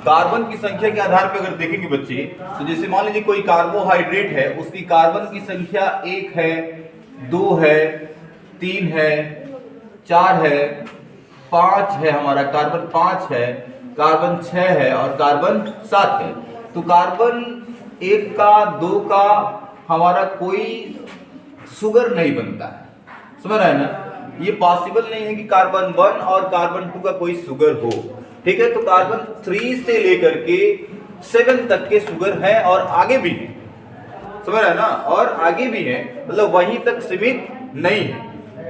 Carbon की संख्या के आधार पर अगर देखेंगे बच्चे, तो जैसे मान लीजिए कोई कार्बोहाइड्रेट है, उसकी कार्बन की संख्या 1 है, 2 है, 3 है, 4 है, 5 है, हमारा कार्बन 5 है, कार्बन 6 है और कार्बन 7 है। तो कार्बन 1 का 2 का हमारा कोई शुगर नहीं बनता है, समझ रहे हैं ना? ये पॉसिबल नहीं है कि कार्बन 1 और कार्बन 2 का कोई शुगर हो, ठीक है? तो कार्बन 3 से लेकर के 7 तक के शुगर है और आगे भी है, समझ रहे हैं ना? और आगे भी है, मतलब वहीं तक सीमित नहीं है,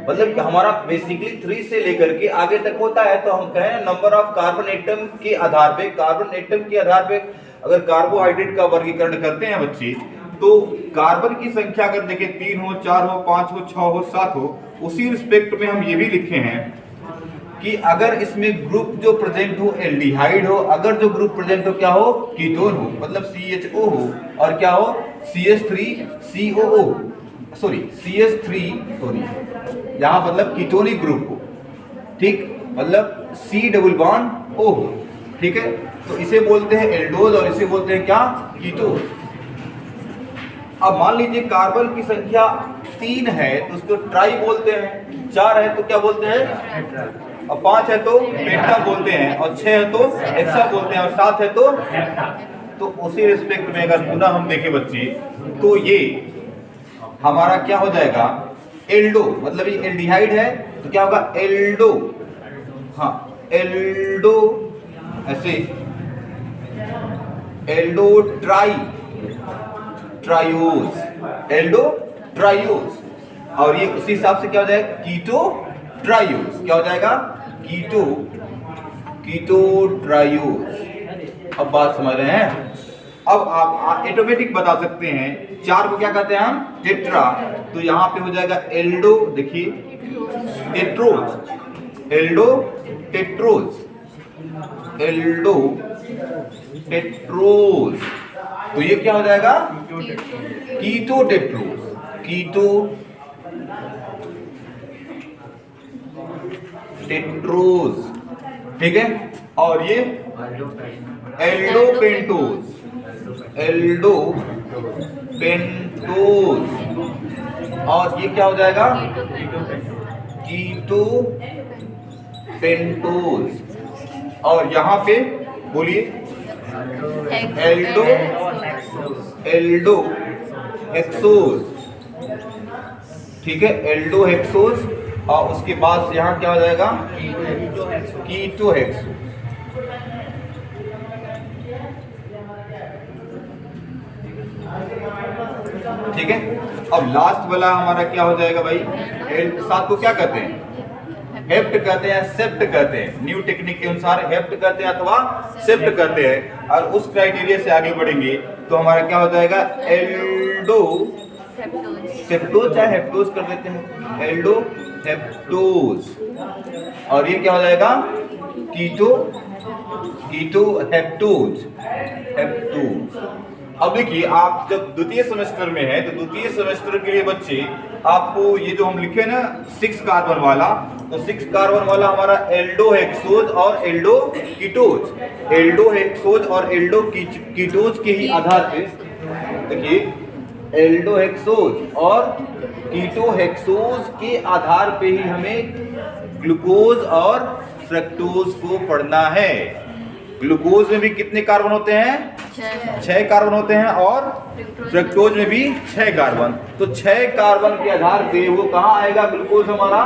मतलब हमारा बेसिकली 3 से लेकर के आगे तक होता है। तो हम कहें नंबर ऑफ कार्बन एटम के आधार पे, कार्बन एटम के आधार पे अगर कार्बोहाइड्रेट का वर्गीकरण करते हैं बच्चे, तो कार्बन की संख्या अगर देखें 3 हो, 4 हो, 5 हो, 6 हो, 7 हो, उसी रिस्पेक्ट में हम ये भी लिखे हैं कि अगर इसमें ग्रुप जो प्रेजेंट हो एल्डिहाइड हो, अगर जो ग्रुप प्रेजेंट हो क्या हो, कीटोन हो, मतलब CHO हो, और क्या हो, CH3COO, सॉरी CH3, सॉरी यहाँ मतलब कीटोनिक ग्रुप हो, ठीक, मतलब C डबल बॉन्ड O हो, ठीक है? तो इसे बोलते हैं एल्डोज और इसे बोलते हैं क्या, कीटोन। अब मान लीजिए कार्बन की संख्या 3 है तो उसको ट्राई बोलते हैं, 4 है तो क्या बोलते हैं, और 5 है तो पेंटा बोलते हैं, और 6 है तो हेक्सा बोलते हैं, और 7 है तो उसी रिस्पेक्ट में अगर पुनः हम देखें बच्चे, तो ये हमारा क्या हो जाएगा, एल्डो, मतलब ये एल्डिहाइड है तो क्या होगा, एल्डो, हाँ एल्डो, ऐसे एल्डो ट्राइओस, एल्डो ट्राइओस, और ये उसी हिसाब से क्या हो जाएगा, कीटो ट्राइओस, क्या हो जाएगा, कीटो ट्राइओस। अब बात समझ रहे हैं? अब आप ऑटोमेटिक बता सकते हैं 4 को क्या कहते हैं हम, टेट्रा, तो यहां पे हो जाएगा एल्डो, देखिए tetrose, Aldo tetrose, Aldo tetrose, तो ये क्या हो जाएगा, कीटो टेट्रोज, कीटो टेट्रोज, ठीक है? और ये एल्डो पेंटोज, एल्डो पेंटोज, और ये क्या हो जाएगा, कीटो पेंटोज, और यहां पे बोलिए एल्डो हेक्सोज, ठीक है, एल्डो हेक्सोज, और उसके बाद से यहां क्या हो जाएगा, कीटो हेक्सोज। ठीक है? अब लास्ट वाला हमारा क्या हो जाएगा भाई, 7 को क्या कहते हैं, हेप्ट कहते हैं, सेप्ट कहते हैं, न्यू टेक्निक के अनुसार हेप्ट कहते हैं अथवा सेप्ट कहते हैं। और उस क्राइटेरिया से आगे बढ़ेंगे तो हमारा क्या हो जाएगा, एल्डो सेप्टोज, चाहे हेप्टोज कर देते हैं, एल्डो हेप्टोज, और ये क्या हो जाएगा, कीटो हेप्टोज, हेप्टोज। अब देखिए आप जब द्वितीय सेमेस्टर में है तो द्वितीय सेमेस्टर के लिए बच्चे आपको ये जो हम लिखे ना 6 कार्बन वाला, तो 6 कार्बन वाला हमारा एल्डो हेक्सोज और एल्डो कीटोज, एल्डो हेक्सोज और एल्डो कीटोज के ही आधार पे, देखिए एल्डो हेक्सोज और कीटो हेक्सोज के आधार पे ही हमें ग्लूकोज और फ्रक्टोज को पढ़ना है। ग्लूकोज में भी कितने कार्बन होते हैं, 6 कार्बन होते हैं, और फ्रक्टोज में भी 6 कार्बन। तो 6 कार्बन के आधार पे वो कहाँ आएगा ग्लूकोज हमारा,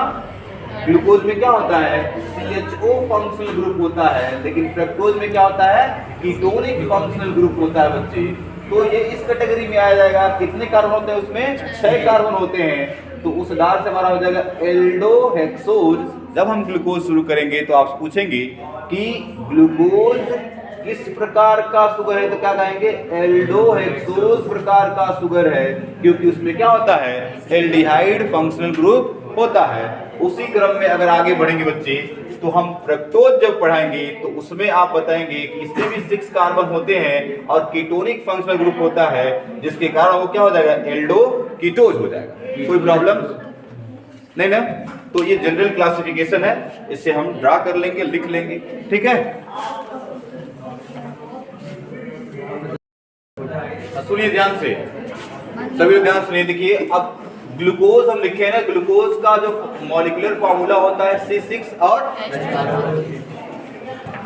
ग्लूकोज में क्या होता है, CHO फंक्शनल ग्रुप होता है, लेकिन फ्रक्टोज में क्या होता है, कीटोनिक फंक्शनल ग्रुप होता है बच्चे। तो ये इस कैटेगरी में आ जाएगा, कितने कार्बन होते हैं उसमें, 6 कार्बन होते हैं, तो उस आधार से हमारा हो जाएगा एल्डो हेक्सोज। जब हम ग्लूकोज शुरू करेंगे तो आप पूछेंगे कि ग्लूकोज किस प्रकार का शुगर है, तो क्या कहेंगे, एल्डो हेक्सोज प्रकार का शुगर है, क्योंकि उसमें क्या होता है, एल्डिहाइड फंक्शनल ग्रुप होता है। उसी क्रम में अगर आगे बढ़ेंगे बच्चे तो हम फ्रक्टोज जब पढ़ाएंगे तो उसमें आप बताएंगे कि इसमें भी 6 कार्बन होते हैं और कीटोनिक फंक्शनल ग्रुप होता है, जिसके कारण वो क्या हो जाएगा, एल्डो कीटोज हो जाएगा। कोई प्रॉब्लम नहीं ना? तो ये जनरल क्लासिफिकेशन है, इसे हम ड्रा कर लेंगे, लिख लेंगे, ठीक है। सुनिए ध्यान से, सभी लोग ध्यान सुनिए। देखिए अब ग्लूकोज हम लिखे हैं ना, ग्लूकोज का जो मॉलिक्यूलर फार्मूला होता है C6 और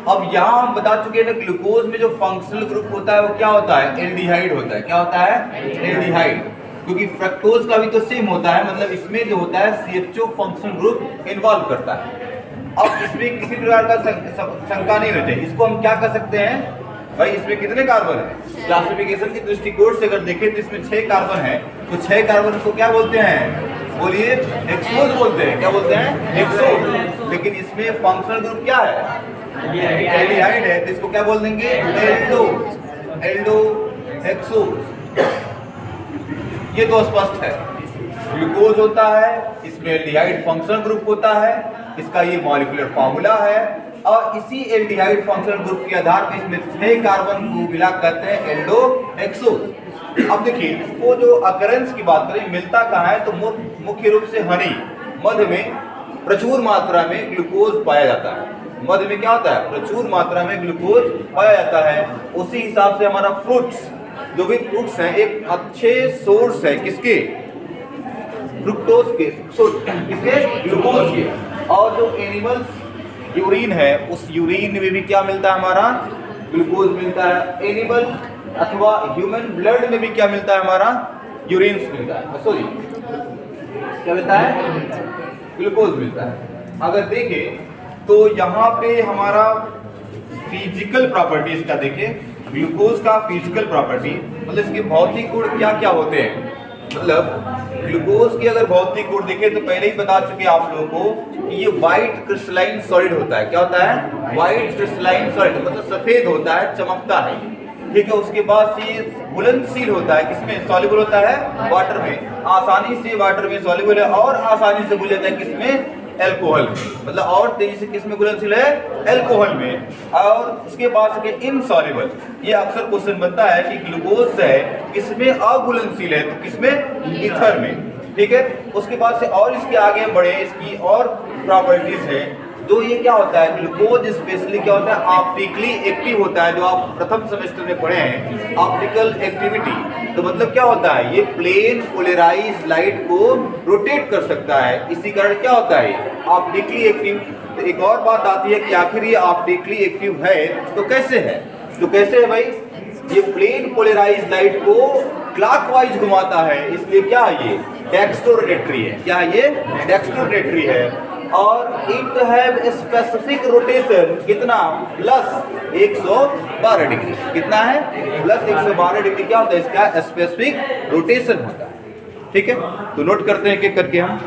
अब यहाँ हम बता चुके हैं ना, ग्लूकोज में जो फंक्शनल ग्रुप होता है वो क्या होता है? एल्डिहाइड होता है। क्या होता है? एल्डिहाइड। क्योंकि फ्रक्टोज का भी तो सेम होता है, मतलब इसमें जो होता है CHO फंक्शनल ग्रुप इन्वॉल्व करता है। अब इसमें किसी प्रकार का शंका नहीं रहती। इसको हम क्या कर सकते हैं भाई, इसमें कितने कार्बन है? क्लासिफिकेशन के दृष्टिकोण से अगर देखें तो इसमें 6 कार्बन है, तो 6 कार्बन को क्या बोलते हैं? बोलिए, हेक्सोज बोलते हैं। क्या बोलते हैं? हेक्सोज। लेकिन इसमें फंक्शनल ग्रुप क्या है? एल्डिहाइड है, तो इसको क्या बोल देंगे? Aldo hexose. ये तो स्पष्ट है। ग्लूकोज होता है, इसमें एल्डिहाइड फंक्शनल ग्रुप होता है, इसका ये मॉलिक्यूलर फार्मूला है, और इसी एल्डिहाइड फंक्शनल ग्रुप के आधार पर इसमें 6 कार्बन को मिला करते हैं एल्डो हेक्सोज। अब देखिए, इसको जो अकरेंस की बात करें, मिलता कहाँ है? तो मुख्य रूप से हनी, मध में प्रचुर मात्रा में ग्लूकोज पाया जाता है। मध में क्या होता है? प्रचुर मात्रा में ग्लूकोज पाया जाता है। उसी हिसाब से हमारा फ्रूट्स, जो भी फ्रूट्स हैं, एक अच्छे सोर्स है किसके? फ्रुक्टोज के, किसके? ग्लूकोज के। और जो एनिमल्स यूरिन है, उस यूरिन में भी क्या मिलता है? हमारा ग्लूकोज मिलता है। एनिमल अथवा ह्यूमन ब्लड में भी क्या मिलता है? हमारा यूरिन मिलता है, सॉरी क्या मिलता है? ग्लूकोज मिलता है। अगर देखें तो यहाँ पे हमारा फिजिकल प्रॉपर्टीज का देखें, ग्लूकोज का फिजिकल प्रॉपर्टी मतलब इसके भौतिक गुण क्या क्या होते हैं। मतलब ग्लूकोज की अगर भौतिक गुण देखें तो पहले ही बता चुके आप लोगों को कि ये व्हाइट क्रिस्टलाइन सॉलिड होता है। क्या होता है? व्हाइट क्रिस्टलाइन सॉलिड, मतलब सफेद होता है, चमकता है, ठीक है। उसके बाद ये घुलनशील होता है, किसमें? सॉल्युबल होता है वाटर में, आसानी से वाटर में सॉल्युबल है, और आसानी से घुल जाता है किसमें? एल्कोहल में, मतलब और तेजी से किसमें घुलनशील है? एल्कोहल में। और उसके बाद इनसॉल्युबल, ये अक्सर क्वेश्चन बनता है कि ग्लूकोज है किसमें अघुलनशील है? तो किसमें? ईथर में, ठीक है। उसके बाद से और इसके आगे बढ़े, इसकी और प्रॉपर्टीज है। तो ये क्या होता है? ग्लूकोज स्पेशली क्या होता है? ऑप्टिकली एक्टिव होता है, जो आप प्रथम सेमेस्टर में पढ़े हैं, ऑप्टिकल एक्टिविटी। तो मतलब क्या होता है? ये प्लेन पोलराइज लाइट को रोटेट कर सकता है, इसी कारण क्या होता है? Optically active. तो एक और बात आती है कि आखिर ये ऑप्टिकली एक्टिव है तो कैसे है? तो कैसे है भाई? ये प्लेन पोलराइज लाइट को क्लॉकवाइज घुमाता है, इसलिए क्या है? ये डेक्स्ट्रोरोटेटरी है। क्या है? ये डेक्स्ट्रोरोटेटरी है। और इट हैव स्पेसिफिक रोटेशन कितना? Plus 112 degree. कितना है? Plus 112 degree. क्या होता है? इसका स्पेसिफिक रोटेशन होता है, ठीक है। तो नोट करते हैं एक एक करके हम।